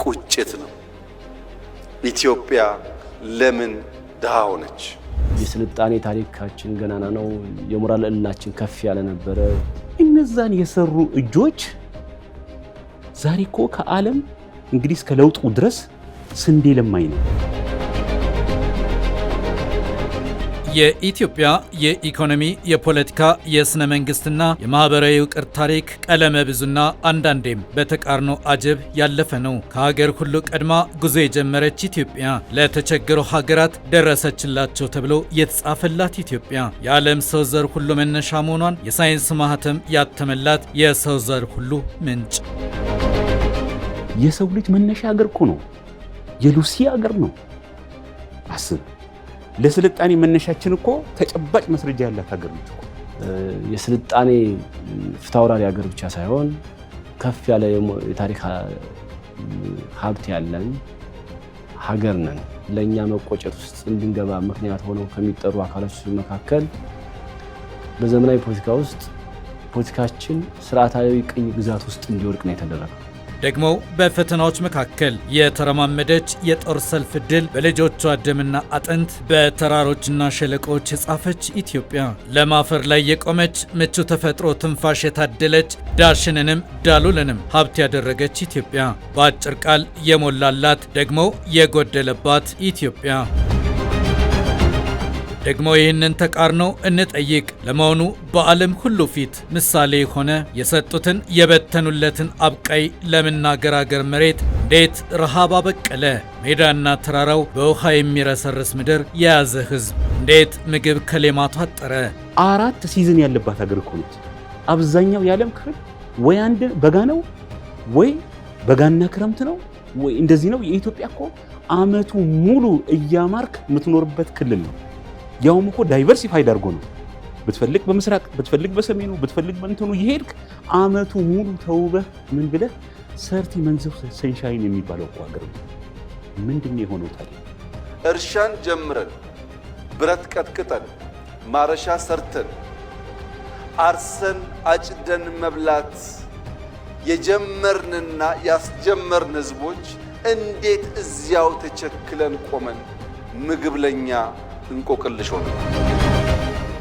ቁጭት ነው። ኢትዮጵያ ለምን ድሃ ሆነች? የስልጣኔ ታሪካችን ገናና ነው። የሞራል ልዕልናችን ከፍ ያለ ነበረ። እነዛን የሰሩ እጆች ዛሬ እኮ ከዓለም እንግዲህ እስከ ለውጡ ድረስ ስንዴ ለማኝ ነው። የኢትዮጵያ የኢኮኖሚ፣ የፖለቲካ፣ የስነ መንግስትና የማህበራዊ ውቅር ታሪክ ቀለመ ብዙና አንዳንዴም በተቃርኖ አጀብ ያለፈ ነው። ከሀገር ሁሉ ቀድማ ጉዞ የጀመረች ኢትዮጵያ፣ ለተቸገሩ ሀገራት ደረሰችላቸው ተብሎ የተጻፈላት ኢትዮጵያ፣ የዓለም ሰው ዘር ሁሉ መነሻ መሆኗን የሳይንስ ማህተም ያተመላት የሰው ዘር ሁሉ ምንጭ፣ የሰው ልጅ መነሻ ሀገር እኮ ነው። የሉሲ ሀገር ነው። አስብ። ለስልጣኔ መነሻችን እኮ ተጨባጭ መስረጃ ያላት ሀገር ነች እኮ። የስልጣኔ ፍታውራሪ ሀገር ብቻ ሳይሆን ከፍ ያለ የታሪክ ሀብት ያለን ሀገር ነን። ለኛ መቆጨት ውስጥ እንድንገባ ምክንያት ሆነው ከሚጠሩ አካሎች መካከል በዘመናዊ ፖለቲካ ውስጥ ፖለቲካችን ስርዓታዊ ቅኝ ግዛት ውስጥ እንዲወድቅ ነው የተደረገው። ደግሞ በፈተናዎች መካከል የተረማመደች የጦር ሰልፍ ድል በልጆቿ ደምና አጥንት በተራሮችና ሸለቆች የጻፈች ኢትዮጵያ፣ ለማፈር ላይ የቆመች ምቹ ተፈጥሮ ትንፋሽ የታደለች ዳሽንንም ዳሉልንም ሀብት ያደረገች ኢትዮጵያ፣ በአጭር ቃል የሞላላት ደግሞ የጎደለባት ኢትዮጵያ። ደግሞ ይህንን ተቃርኖ እንጠይቅ። ለመሆኑ በዓለም ሁሉ ፊት ምሳሌ የሆነ የሰጡትን የበተኑለትን አብቃይ ለምናገር አገር መሬት እንዴት ረሃብ አበቀለ? ሜዳና ተራራው በውሃ የሚረሰርስ ምድር የያዘ ሕዝብ እንዴት ምግብ ከሌማቱ አጠረ? 4 ሲዝን ያለባት ሀገር እኮ ነች። አብዛኛው የዓለም ክፍል ወይ አንድ በጋ ነው ወይ በጋና ክረምት ነው ወይ እንደዚህ ነው። የኢትዮጵያ እኮ ዓመቱ ሙሉ እያማርክ የምትኖርበት ክልል ነው። ያውም እኮ ዳይቨርሲፋይድ አድርጎ ነው። ብትፈልግ በምስራቅ፣ ብትፈልግ በሰሜኑ፣ ብትፈልግ በእንትኑ ይሄድክ ዓመቱ ሙሉ ተውበህ ምን ብለህ ሰርቲ መንዝፍ ሰንሻይን የሚባለው እኮ ሀገር ነው። ምንድነው የሆነው ታዲያ? እርሻን ጀምረን ብረት ቀጥቅጠን ማረሻ ሰርተን አርሰን አጭደን መብላት የጀመርንና ያስጀመርን ህዝቦች እንዴት እዚያው ተቸክለን ቆመን ምግብ ለኛ እንቆቅልሽ ሆነ?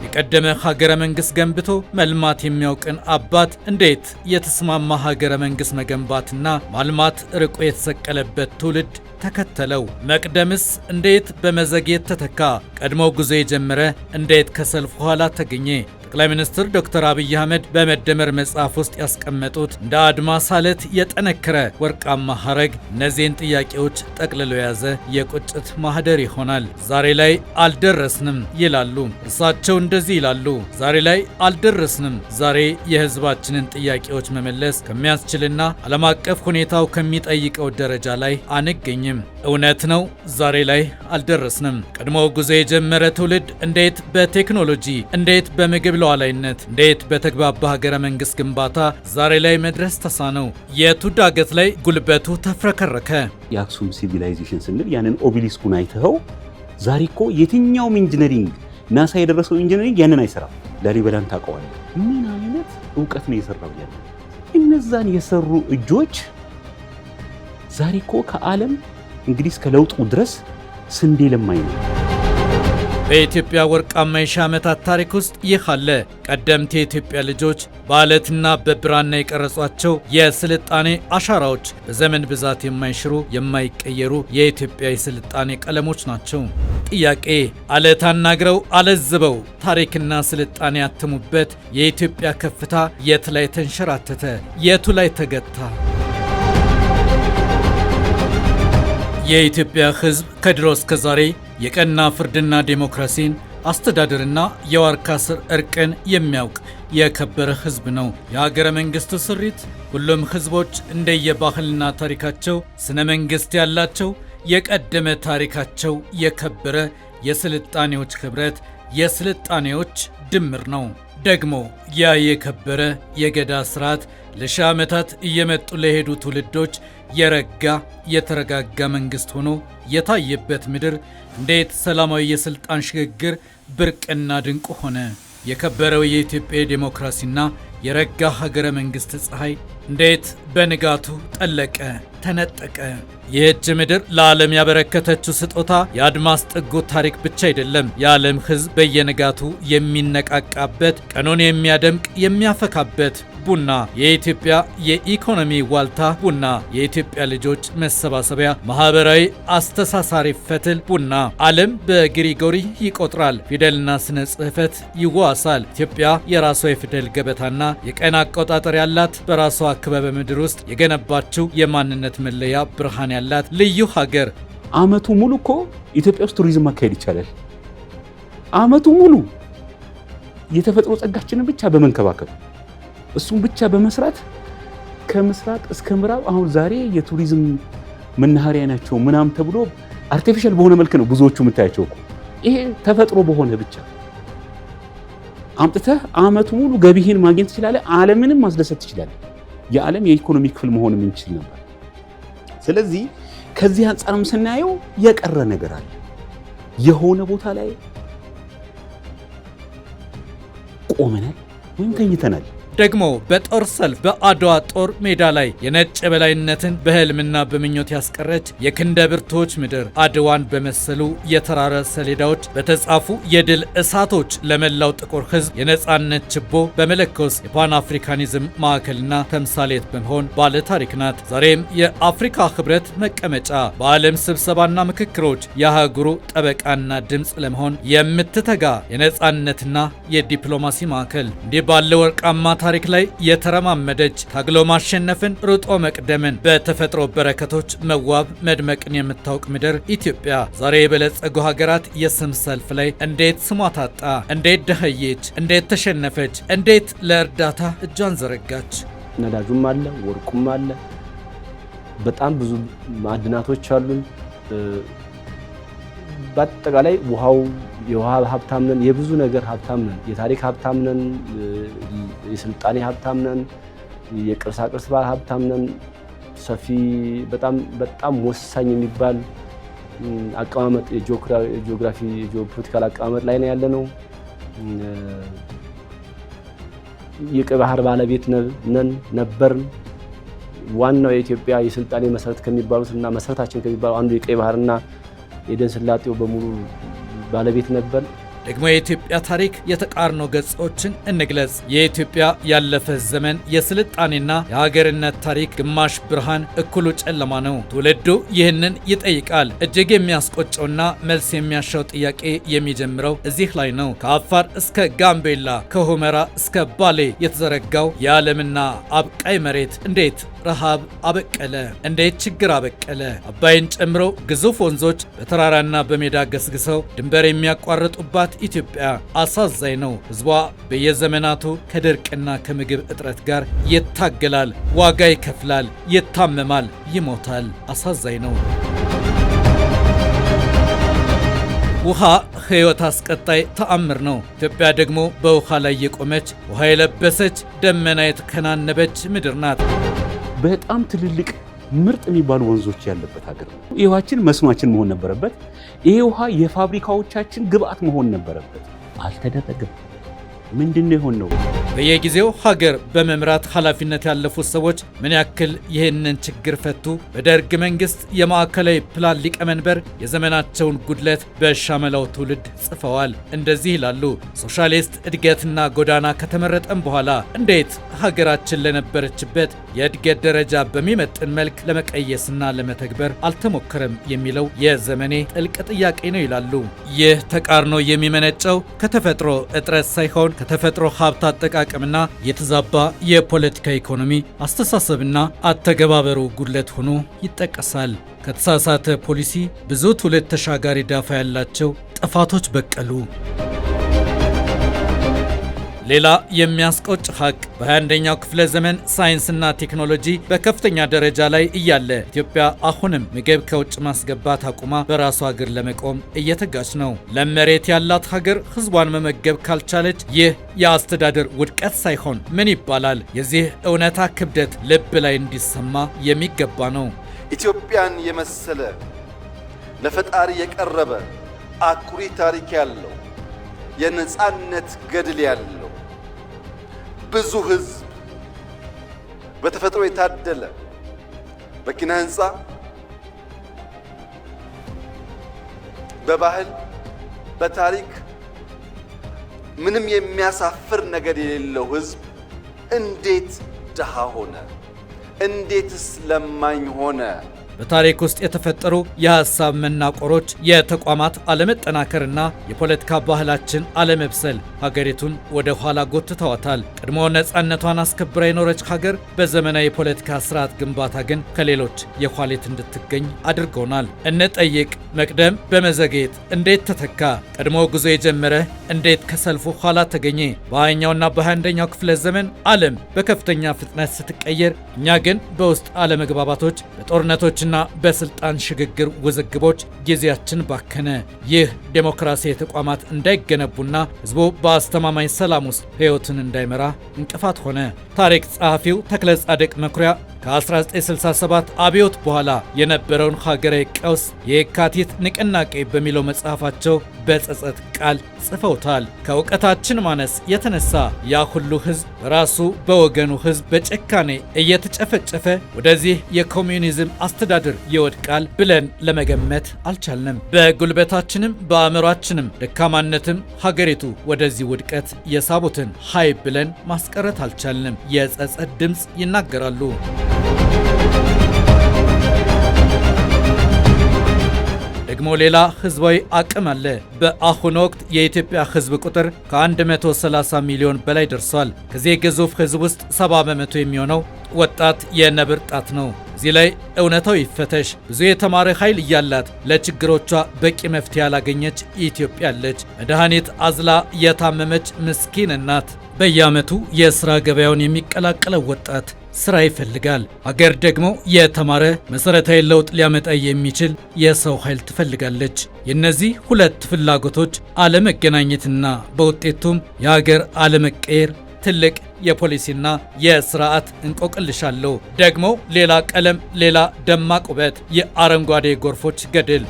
የቀደመ ሀገረ መንግስት ገንብቶ መልማት የሚያውቅን አባት እንዴት የተስማማ ሀገረ መንግስት መገንባትና ማልማት ርቆ የተሰቀለበት ትውልድ ተከተለው? መቅደምስ እንዴት በመዘግየት ተተካ? ቀድሞ ጉዞ የጀመረ እንዴት ከሰልፍ ኋላ ተገኘ? ጠቅላይ ሚኒስትር ዶክተር አብይ አህመድ በመደመር መጽሐፍ ውስጥ ያስቀመጡት እንደ አድማስ አለት የጠነከረ ወርቃማ ሐረግ እነዚህን ጥያቄዎች ጠቅልሎ የያዘ የቁጭት ማህደር ይሆናል። ዛሬ ላይ አልደረስንም ይላሉ። እርሳቸው እንደዚህ ይላሉ። ዛሬ ላይ አልደረስንም። ዛሬ የህዝባችንን ጥያቄዎች መመለስ ከሚያስችልና ዓለም አቀፍ ሁኔታው ከሚጠይቀው ደረጃ ላይ አንገኝም። እውነት ነው፣ ዛሬ ላይ አልደረስንም። ቀድሞ ጉዞ የጀመረ ትውልድ እንዴት በቴክኖሎጂ እንዴት በምግብ ሉዓላዊነት እንዴት በተግባባ ሀገረ መንግስት ግንባታ ዛሬ ላይ መድረስ ተሳነው? የቱ ዳገት ላይ ጉልበቱ ተፍረከረከ? የአክሱም ሲቪላይዜሽን ስንል ያንን ኦቤሊስኩን አይተኸው ዛሬ እኮ የትኛውም ኢንጂነሪንግ ናሳ የደረሰው ኢንጂነሪንግ ያንን አይሰራም። ላሊበላን ታውቀዋለህ? ምን አይነት እውቀት ነው የሰራው? ያለ እነዛን የሰሩ እጆች ዛሬ እኮ ከዓለም እንግዲህ እስከ ለውጡ ድረስ ስንዴ ለማኝ ነው። በኢትዮጵያ ወርቃማ የሺህ ዓመታት ታሪክ ውስጥ ይህ አለ። ቀደምት የኢትዮጵያ ልጆች በአለትና በብራና የቀረጿቸው የስልጣኔ አሻራዎች በዘመን ብዛት የማይሽሩ የማይቀየሩ የኢትዮጵያ የስልጣኔ ቀለሞች ናቸው። ጥያቄ፣ አለት አናግረው አለዝበው ታሪክና ስልጣኔ ያተሙበት የኢትዮጵያ ከፍታ የት ላይ ተንሸራተተ? የቱ ላይ ተገታ? የኢትዮጵያ ሕዝብ ከድሮ እስከ ዛሬ የቀና ፍርድና ዴሞክራሲን አስተዳደርና የዋርካ ስር እርቅን የሚያውቅ የከበረ ሕዝብ ነው። የሀገረ መንግስቱ ስሪት ሁሉም ሕዝቦች እንደየባህልና ታሪካቸው ስነ መንግስት ያላቸው የቀደመ ታሪካቸው የከበረ የስልጣኔዎች ህብረት የስልጣኔዎች ድምር ነው። ደግሞ ያ የከበረ የገዳ ስርዓት ለሺህ ዓመታት እየመጡ ለሄዱ ትውልዶች የረጋ የተረጋጋ መንግስት ሆኖ የታየበት ምድር እንዴት ሰላማዊ የስልጣን ሽግግር ብርቅና ድንቅ ሆነ? የከበረው የኢትዮጵያ ዲሞክራሲና የረጋ ሀገረ መንግስት ፀሐይ እንዴት በንጋቱ ጠለቀ ተነጠቀ? ይህች ምድር ለዓለም ያበረከተችው ስጦታ የአድማስ ጥጉ ታሪክ ብቻ አይደለም። የዓለም ሕዝብ በየንጋቱ የሚነቃቃበት፣ ቀኑን የሚያደምቅ የሚያፈካበት ቡና፣ የኢትዮጵያ የኢኮኖሚ ዋልታ ቡና፣ የኢትዮጵያ ልጆች መሰባሰቢያ፣ ማህበራዊ አስተሳሳሪ ፈትል ቡና። ዓለም በግሪጎሪ ይቆጥራል፣ ፊደልና ስነ ጽሕፈት ይዋሳል። ኢትዮጵያ የራሷ የፊደል ገበታና የቀን አቆጣጠር ያላት፣ በራሷ ክበበ ምድር ውስጥ የገነባችው የማንነት መለያ ብርሃን ያላት ልዩ ሀገር። አመቱ ሙሉ እኮ ኢትዮጵያ ውስጥ ቱሪዝም ማካሄድ ይቻላል። አመቱ ሙሉ የተፈጥሮ ጸጋችንን ብቻ በመንከባከብ እሱም ብቻ በመስራት ከምስራቅ እስከ ምዕራብ አሁን ዛሬ የቱሪዝም መናኸሪያ ናቸው ምናም ተብሎ አርቲፊሻል በሆነ መልክ ነው ብዙዎቹ የምታያቸው እኮ። ይሄ ተፈጥሮ በሆነ ብቻ አምጥተህ አመቱ ሙሉ ገቢህን ማግኘት ትችላለህ። ዓለምንም ማስደሰት ትችላለህ። የዓለም የኢኮኖሚ ክፍል መሆን የምንችል ነበር። ስለዚህ ከዚህ አንጻርም ስናየው የቀረ ነገር አለ። የሆነ ቦታ ላይ ቆመናል ወይም ተኝተናል። ደግሞ በጦር ሰልፍ በአድዋ ጦር ሜዳ ላይ የነጭ የበላይነትን በህልምና በምኞት ያስቀረች የክንደ ብርቶች ምድር አድዋን በመሰሉ የተራራ ሰሌዳዎች በተጻፉ የድል እሳቶች ለመላው ጥቁር ህዝብ የነጻነት ችቦ በመለኮስ የፓን አፍሪካኒዝም ማዕከልና ተምሳሌት በመሆን ባለ ታሪክ ናት። ዛሬም የአፍሪካ ህብረት መቀመጫ፣ በዓለም ስብሰባና ምክክሮች የአህጉሩ ጠበቃና ድምፅ ለመሆን የምትተጋ የነጻነትና የዲፕሎማሲ ማዕከል እንዲህ ባለ ወርቃማ ታሪክ ላይ የተረማመደች፣ ታግሎ ማሸነፍን ሩጦ መቅደምን፣ በተፈጥሮ በረከቶች መዋብ መድመቅን የምታውቅ ምድር ኢትዮጵያ ዛሬ የበለጸጉ ሀገራት የስም ሰልፍ ላይ እንዴት ስሟ ታጣ? እንዴት ደኸየች? እንዴት ተሸነፈች? እንዴት ለእርዳታ እጇን ዘረጋች? ነዳጁም አለ፣ ወርቁም አለ፣ በጣም ብዙ ማዕድናቶች አሉን። በአጠቃላይ የውሃ ሀብታም ነን፣ የብዙ ነገር ሀብታም ነን፣ የታሪክ ሀብታም ነን፣ የስልጣኔ ሀብታም ነን፣ የቅርሳቅርስ ባህል ሀብታም ነን። ሰፊ በጣም ወሳኝ የሚባል አቀማመጥ የጂኦግራፊ የጂኦፖለቲካል አቀማመጥ ላይ ነው ያለነው። የቀይ ባህር ባለቤት ነበርን። ዋናው የኢትዮጵያ የስልጣኔ መሰረት ከሚባሉትና መሰረታችን ከሚባሉ አንዱ የቀይ ባህርና የደን ስላጤው በሙሉ ባለቤት ነበር። ደግሞ የኢትዮጵያ ታሪክ የተቃርኖ ገጾችን እንግለጽ። የኢትዮጵያ ያለፈ ዘመን የስልጣኔና የሀገርነት ታሪክ ግማሽ ብርሃን እኩሉ ጨለማ ነው። ትውልዱ ይህንን ይጠይቃል። እጅግ የሚያስቆጨውና መልስ የሚያሻው ጥያቄ የሚጀምረው እዚህ ላይ ነው። ከአፋር እስከ ጋምቤላ፣ ከሁመራ እስከ ባሌ የተዘረጋው የዓለምና አብቃይ መሬት እንዴት ረሃብ አበቀለ? እንዴት ችግር አበቀለ? አባይን ጨምሮ ግዙፍ ወንዞች በተራራና በሜዳ ገስግሰው ድንበር የሚያቋርጡባት ኢትዮጵያ አሳዛኝ ነው። ሕዝቧ በየዘመናቱ ከድርቅና ከምግብ እጥረት ጋር ይታገላል፣ ዋጋ ይከፍላል፣ ይታመማል፣ ይሞታል። አሳዛኝ ነው። ውሃ ሕይወት አስቀጣይ ተአምር ነው። ኢትዮጵያ ደግሞ በውሃ ላይ የቆመች ውሃ የለበሰች ደመና የተከናነበች ምድር ናት። በጣም ትልልቅ ምርጥ የሚባሉ ወንዞች ያለበት ሀገር ነው። ይህ ውሃችን መስኗችን መሆን ነበረበት። ይህ ውሃ የፋብሪካዎቻችን ግብአት መሆን ነበረበት። አልተደረገም። ምንድነው የሆነው? በየጊዜው ሀገር በመምራት ኃላፊነት ያለፉት ሰዎች ምን ያክል ይህንን ችግር ፈቱ? በደርግ መንግስት የማዕከላዊ ፕላን ሊቀመንበር የዘመናቸውን ጉድለት በሻመላው ትውልድ ጽፈዋል። እንደዚህ ይላሉ። ሶሻሊስት እድገትና ጎዳና ከተመረጠም በኋላ እንዴት ሀገራችን ለነበረችበት የእድገት ደረጃ በሚመጥን መልክ ለመቀየስና ለመተግበር አልተሞከረም የሚለው የዘመኔ ጥልቅ ጥያቄ ነው ይላሉ። ይህ ተቃርኖ የሚመነጨው ከተፈጥሮ እጥረት ሳይሆን ከተፈጥሮ ሀብት አጠቃቀምና የተዛባ የፖለቲካ ኢኮኖሚ አስተሳሰብና አተገባበሩ ጉድለት ሆኖ ይጠቀሳል። ከተሳሳተ ፖሊሲ ብዙ ትውልድ ተሻጋሪ ዳፋ ያላቸው ጥፋቶች በቀሉ። ሌላ የሚያስቆጭ ሀቅ በ21ኛው ክፍለ ዘመን ሳይንስና ቴክኖሎጂ በከፍተኛ ደረጃ ላይ እያለ ኢትዮጵያ አሁንም ምግብ ከውጭ ማስገባት አቁማ በራሷ እግር ለመቆም እየተጋች ነው። ለም መሬት ያላት ሀገር ሕዝቧን መመገብ ካልቻለች ይህ የአስተዳደር ውድቀት ሳይሆን ምን ይባላል? የዚህ እውነታ ክብደት ልብ ላይ እንዲሰማ የሚገባ ነው። ኢትዮጵያን የመሰለ ለፈጣሪ የቀረበ አኩሪ ታሪክ ያለው የነጻነት ገድል ያለው ብዙ ህዝብ በተፈጥሮ የታደለ በኪነ ህንፃ በባህል በታሪክ ምንም የሚያሳፍር ነገር የሌለው ህዝብ እንዴት ድሃ ሆነ? እንዴትስ ለማኝ ሆነ? በታሪክ ውስጥ የተፈጠሩ የሐሳብ መናቆሮች፣ የተቋማት አለመጠናከርና የፖለቲካ ባህላችን አለመብሰል ሀገሪቱን ወደ ኋላ ጎትተዋታል። ቀድሞ ነፃነቷን አስከብራ የኖረች ሀገር በዘመናዊ የፖለቲካ ስርዓት ግንባታ ግን ከሌሎች የኋሊት እንድትገኝ አድርጎናል። እንጠይቅ። መቅደም በመዘግየት እንዴት ተተካ? ቀድሞ ጉዞ የጀመረ እንዴት ከሰልፉ ኋላ ተገኘ? በ20ኛውና በ21ኛው ክፍለ ዘመን ዓለም በከፍተኛ ፍጥነት ስትቀየር፣ እኛ ግን በውስጥ አለመግባባቶች፣ በጦርነቶችና በስልጣን ሽግግር ውዝግቦች ጊዜያችን ባከነ። ይህ ዴሞክራሲያዊ ተቋማት እንዳይገነቡና ህዝቡ በአስተማማኝ ሰላም ውስጥ ህይወትን እንዳይመራ እንቅፋት ሆነ። ታሪክ ጸሐፊው ተክለ ጻድቅ መኩሪያ ከ1967 አብዮት በኋላ የነበረውን ሀገራዊ ቀውስ የካቲት ንቅናቄ በሚለው መጽሐፋቸው በጸጸት ቃል ጽፈውታል። ከእውቀታችን ማነስ የተነሳ ያ ሁሉ ህዝብ በራሱ በወገኑ ህዝብ በጭካኔ እየተጨፈጨፈ ወደዚህ የኮሚዩኒዝም አስተዳደር ይወድቃል ብለን ለመገመት አልቻልንም። በጉልበታችንም በአእምሯችንም ደካማነትም ሀገሪቱ ወደዚህ ውድቀት የሳቡትን ሀይ ብለን ማስቀረት አልቻልንም። የጸጸት ድምፅ ይናገራሉ። ደግሞ ሌላ ህዝባዊ አቅም አለ። በአሁኑ ወቅት የኢትዮጵያ ህዝብ ቁጥር ከ130 ሚሊዮን በላይ ደርሷል። ከዚህ ግዙፍ ህዝብ ውስጥ 70 በመቶ የሚሆነው ወጣት የነብር ጣት ነው። እዚህ ላይ እውነታው ይፈተሽ። ብዙ የተማረ ኃይል እያላት ለችግሮቿ በቂ መፍትሄ ያላገኘች ኢትዮጵያ አለች። መድኃኒት አዝላ የታመመች ምስኪን እናት። በየዓመቱ የሥራ ገበያውን የሚቀላቀለው ወጣት ስራ ይፈልጋል። ሀገር ደግሞ የተማረ መሰረታዊ ለውጥ ሊያመጣ የሚችል የሰው ኃይል ትፈልጋለች። የእነዚህ ሁለት ፍላጎቶች አለመገናኘትና በውጤቱም የሀገር አለመቀየር ትልቅ የፖሊሲና የስርዓት እንቆቅልሻለሁ። ደግሞ ሌላ ቀለም፣ ሌላ ደማቅ ውበት፣ የአረንጓዴ ጎርፎች ገድል።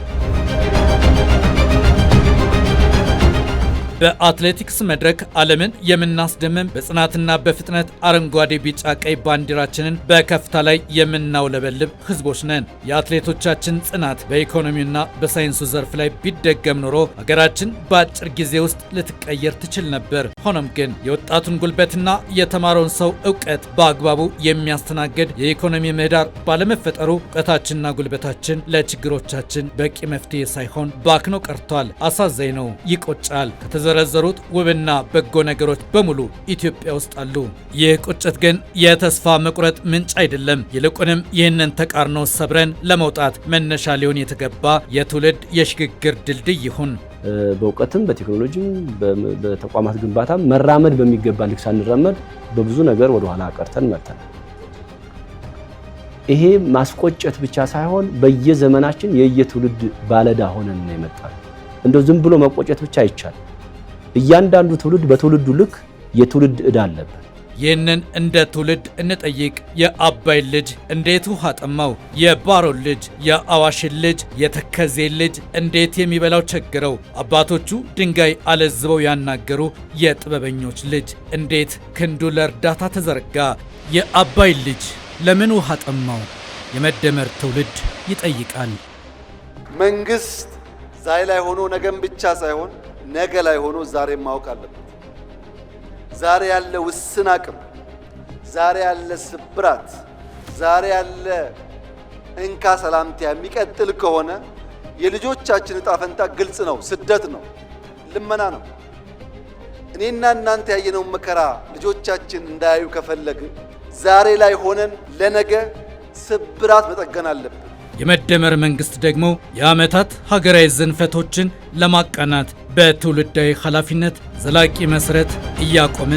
በአትሌቲክስ መድረክ ዓለምን የምናስደምም በጽናትና በፍጥነት አረንጓዴ፣ ቢጫ፣ ቀይ ባንዲራችንን በከፍታ ላይ የምናውለበልብ ህዝቦች ነን። የአትሌቶቻችን ጽናት በኢኮኖሚውና በሳይንሱ ዘርፍ ላይ ቢደገም ኖሮ ሀገራችን በአጭር ጊዜ ውስጥ ልትቀየር ትችል ነበር። ሆኖም ግን የወጣቱን ጉልበትና የተማረውን ሰው እውቀት በአግባቡ የሚያስተናግድ የኢኮኖሚ ምህዳር ባለመፈጠሩ እውቀታችንና ጉልበታችን ለችግሮቻችን በቂ መፍትሄ ሳይሆን ባክኖ ቀርቷል። አሳዛኝ ነው፣ ይቆጫል። የተዘረዘሩት ውብና በጎ ነገሮች በሙሉ ኢትዮጵያ ውስጥ አሉ። ይህ ቁጭት ግን የተስፋ መቁረጥ ምንጭ አይደለም። ይልቁንም ይህንን ተቃርኖ ሰብረን ለመውጣት መነሻ ሊሆን የተገባ የትውልድ የሽግግር ድልድይ ይሁን። በእውቀትም በቴክኖሎጂም በተቋማት ግንባታም መራመድ በሚገባ ልክ ሳንራመድ በብዙ ነገር ወደ ኋላ ቀርተን መጥተናል። ይሄ ማስቆጨት ብቻ ሳይሆን በየዘመናችን የየትውልድ ባለዳ ሆነን ነው የመጣነው። እንደው ዝም ብሎ መቆጨት ብቻ አይቻልም። እያንዳንዱ ትውልድ በትውልዱ ልክ የትውልድ ዕዳ አለበት። ይህንን እንደ ትውልድ እንጠይቅ። የአባይ ልጅ እንዴት ውሃ ጠማው? የባሮን ልጅ፣ የአዋሽን ልጅ፣ የተከዜን ልጅ እንዴት የሚበላው ቸግረው? አባቶቹ ድንጋይ አለዝበው ያናገሩ የጥበበኞች ልጅ እንዴት ክንዱ ለእርዳታ ተዘረጋ? የአባይ ልጅ ለምን ውሃ ጠማው? የመደመር ትውልድ ይጠይቃል። መንግስት ዛሬ ላይ ሆኖ ነገም ብቻ ሳይሆን ነገ ላይ ሆኖ ዛሬ ማወቅ አለበት። ዛሬ ያለ ውስን አቅም፣ ዛሬ ያለ ስብራት፣ ዛሬ ያለ እንካ ሰላምታ የሚቀጥል ከሆነ የልጆቻችን እጣ ፈንታ ግልጽ ነው። ስደት ነው፣ ልመና ነው። እኔና እናንተ ያየነው መከራ ልጆቻችን እንዳያዩ ከፈለግን ዛሬ ላይ ሆነን ለነገ ስብራት መጠገን አለብን። የመደመር መንግስት ደግሞ የዓመታት ሀገራዊ ዝንፈቶችን ለማቃናት በትውልዳዊ ኃላፊነት ዘላቂ መሰረት እያቆመ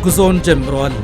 ጉዞውን ጀምረዋል።